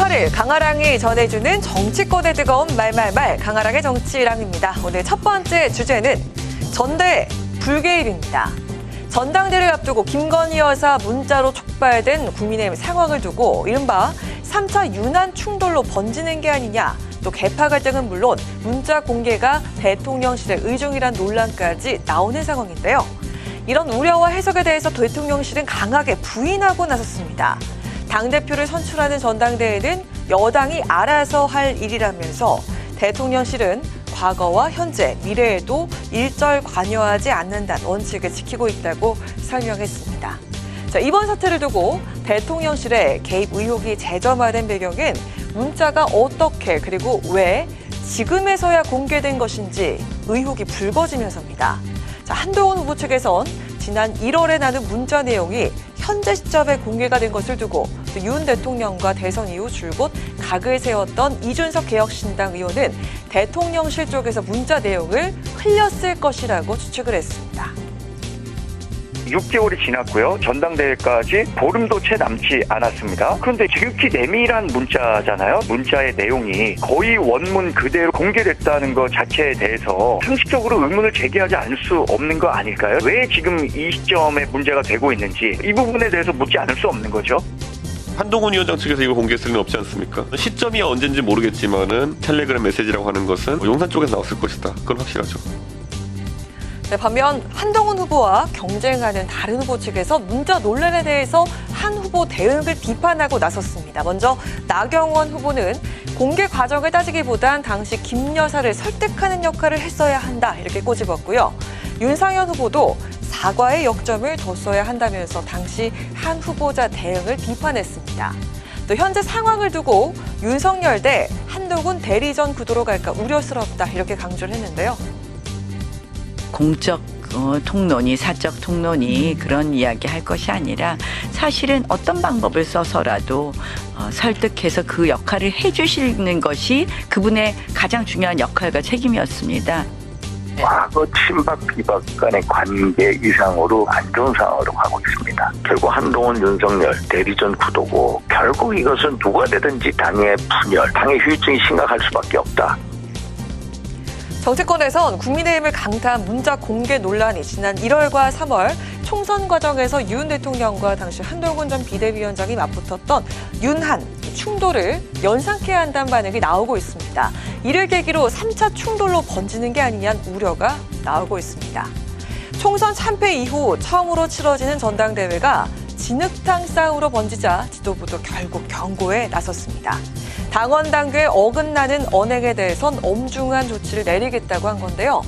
8일 강아랑이 전해주는 정치권의 뜨거운 말말말 강아랑의 정치랑입니다. 오늘 첫 번째 주제는 전대 불개입입니다. 전당대회를 앞두고 김건희 여사 문자로 촉발된 국민의힘 상황을 두고 이른바 3차 윤한 충돌로 번지는 게 아니냐, 또 개파 갈등은 물론 문자 공개가 대통령실의 의중이란 논란까지 나오는 상황인데요. 이런 우려와 해석에 대해서 대통령실은 강하게 부인하고 나섰습니다. 당대표를 선출하는 전당대회는 여당이 알아서 할 일이라면서 대통령실은 과거와 현재, 미래에도 일절 관여하지 않는다는 원칙을 지키고 있다고 설명했습니다. 자, 이번 사태를 두고 대통령실의 개입 의혹이 재점화된 배경은 문자가 어떻게 그리고 왜 지금에서야 공개된 것인지 의혹이 불거지면서입니다. 자, 한동훈 후보 측에선 지난 1월에 나눈 문자 내용이 현재 시점에 공개가 된 것을 두고 또 윤 대통령과 대선 이후 줄곧 각을 세웠던 이준석 개혁신당 의원은 대통령실 쪽에서 문자 내용을 흘렸을 것이라고 추측을 했습니다. 6개월이 지났고요. 전당대회까지 보름도 채 남지 않았습니다. 그런데 지극히 내밀한 문자잖아요. 문자의 내용이 거의 원문 그대로 공개됐다는 것 자체에 대해서 상식적으로 의문을 제기하지 않을 수 없는 거 아닐까요? 왜 지금 이 시점에 문제가 되고 있는지 이 부분에 대해서 묻지 않을 수 없는 거죠. 한동훈 위원장 측에서 이걸 공개했을 리는 없지 않습니까? 시점이 언제인지 모르겠지만은 텔레그램 메시지라고 하는 것은 용산 쪽에서 나왔을 것이다. 그건 확실하죠. 네, 반면 한동훈 후보와 경쟁하는 다른 후보 측에서 문자 논란에 대해서 한 후보 대응을 비판하고 나섰습니다. 먼저 나경원 후보는 공개 과정을 따지기보단 당시 김 여사를 설득하는 역할을 했어야 한다, 이렇게 꼬집었고요. 윤상현 후보도 사과의 역점을 뒀어야 한다면서 당시 한 후보자 대응을 비판했습니다. 또 현재 상황을 두고 윤석열 대 한동훈 대리전 구도로 갈까 우려스럽다, 이렇게 강조를 했는데요. 공적 통론이, 사적 통론이 그런 이야기 할 것이 아니라 사실은 어떤 방법을 써서라도 설득해서 그 역할을 해주시는 것이 그분의 가장 중요한 역할과 책임이었습니다. 과거 친박 비박 간의 관계 이상으로 안 좋은 상황으로 가고 있습니다. 결국 한동훈 윤석열 대리전 구도고 결국 이것은 누가 되든지 당의 분열, 당의 휴유증이 심각할 수밖에 없다. 정치권에선 국민의힘을 강타한 문자 공개 논란이 지난 1월과 3월 총선 과정에서 윤 대통령과 당시 한동훈 전 비대위원장이 맞붙었던 윤한 충돌을 연상케 한다는 반응이 나오고 있습니다. 이를 계기로 3차 충돌로 번지는 게 아니냐는 우려가 나오고 있습니다. 총선 참패 이후 처음으로 치러지는 전당대회가 진흙탕 싸움으로 번지자 지도부도 결국 경고에 나섰습니다. 당원 당규에 어긋나는 언행에 대해선 엄중한 조치를 내리겠다고 한 건데요.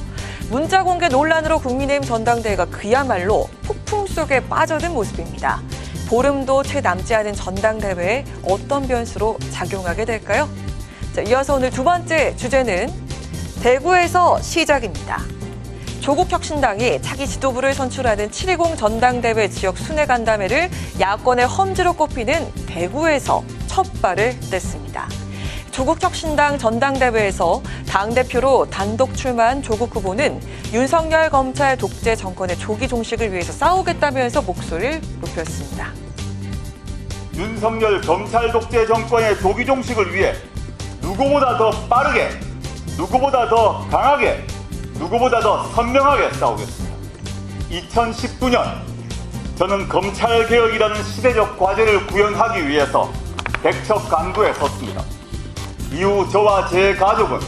문자 공개 논란으로 국민의힘 전당대회가 그야말로 폭풍 속에 빠져든 모습입니다. 보름도 채 남지 않은 전당대회에 어떤 변수로 작용하게 될까요? 자, 이어서 오늘 두 번째 주제는 대구에서 시작입니다. 조국혁신당이 차기 지도부를 선출하는 7.20 전당대회 지역 순회 간담회를 야권의 험지로 꼽히는 대구에서 첫 발을 뗐습니다. 조국혁신당 전당대회에서 당대표로 단독 출마한 조국 후보는 윤석열 검찰 독재 정권의 조기 종식을 위해서 싸우겠다면서 목소리를 높였습니다. 윤석열 검찰 독재 정권의 조기 종식을 위해 누구보다 더 빠르게, 누구보다 더 강하게, 누구보다 더 선명하게 싸우겠습니다. 2019년 저는 검찰개혁이라는 시대적 과제를 구현하기 위해서 백척간구에 섰습니다. 이후 저와 제 가족은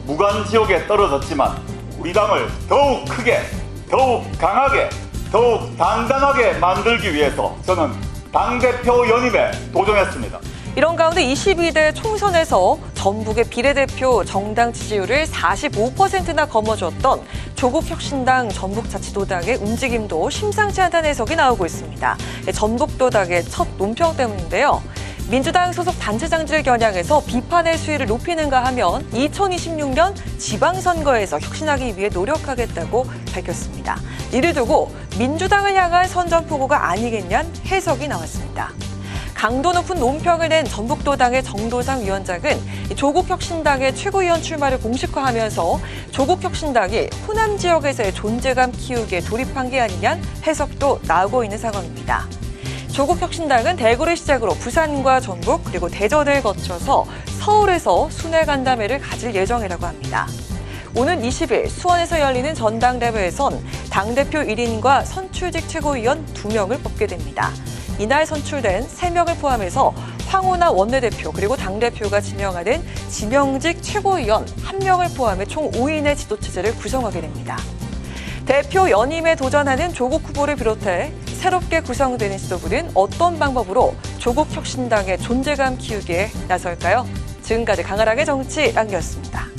무관지옥에 떨어졌지만 우리 당을 더욱 크게, 더욱 강하게, 더욱 단단하게 만들기 위해서 저는 당대표 연임에 도전했습니다. 이런 가운데 22대 총선에서 전북의 비례대표 정당 지지율을 45%나 거머쥐었던 조국혁신당 전북자치도당의 움직임도 심상치 않다는 해석이 나오고 있습니다. 전북도당의 첫 논평 때문인데요. 민주당 소속 단체장들을 겨냥해서 비판의 수위를 높이는가 하면 2026년 지방선거에서 혁신하기 위해 노력하겠다고 밝혔습니다. 이를 두고 민주당을 향한 선전포고가 아니겠냐는 해석이 나왔습니다. 강도 높은 논평을 낸 전북도당의 정도상 위원장은 조국혁신당의 최고위원 출마를 공식화하면서 조국혁신당이 호남 지역에서의 존재감 키우기에 돌입한 게 아니냐는 해석도 나오고 있는 상황입니다. 조국혁신당은 대구를 시작으로 부산과 전북 그리고 대전을 거쳐서 서울에서 순회 간담회를 가질 예정이라고 합니다. 오는 20일 수원에서 열리는 전당대회에선 당대표 1인과 선출직 최고위원 2명을 뽑게 됩니다. 이날 선출된 3명을 포함해서 황운하 원내대표 그리고 당대표가 지명하는 지명직 최고위원 1명을 포함해 총 5인의 지도체제를 구성하게 됩니다. 대표 연임에 도전하는 조국 후보를 비롯해 새롭게 구성되는 지도부는 어떤 방법으로 조국혁신당의 존재감 키우기에 나설까요? 지금까지 강아랑의 정치랑이었습니다.